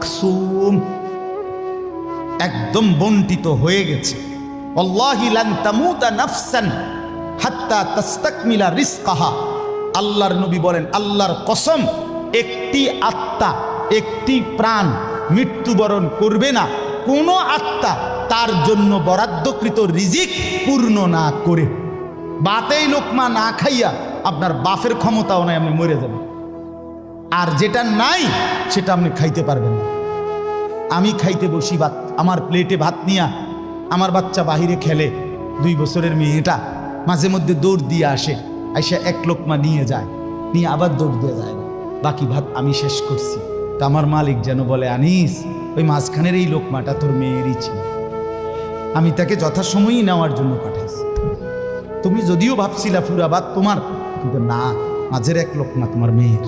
মাকসুম, একদম বন্টিত হয়ে গেছে। আল্লাহি লান তামুতা নাফসান হাত্তা তাস্তাকমিলা রিজকাহা। আল্লাহর নবী বলেন, আল্লাহর কসম, একটি আত্মা, একটি প্রাণ মৃত্যুবরণ করবে না কোনো আত্মা তার জন্য বরাদ্দকৃত রিজিক পূর্ণ না করে। বাতেই লোকমা না খাইয়া আপনার বাপের ক্ষমতাও নাই, আপনি মরে যাবেন। আর যেটা নাই সেটা আপনি খাইতে পারবেন না। আমি খাইতে বসি ভাত, আমার প্লেটে ভাত নিয়া আমার বাচ্চা বাহিরে খেলে, 2 বছরের মেয়েটা মাঝে মধ্যে দৌড় দিয়ে আসে, আইসা এক লোকমা নিয়ে যায়, নিয়ে আবার দৌড় দিয়ে যায়, বাকি ভাত আমি শেষ করছি। তা আমার মালিক যেন বলে, আনিস, ওই মাঝখানের এই লোকমাটা তোর মেয়েরই ছিল, আমি তাকে যথাসময়ই নেওয়ার জন্য পাঠাইছি। তুমি যদিও ভাবছিলা পুরা ভাত তোমার, কিন্তু না, মাঝের এক লোকমা তোমার মেয়ের।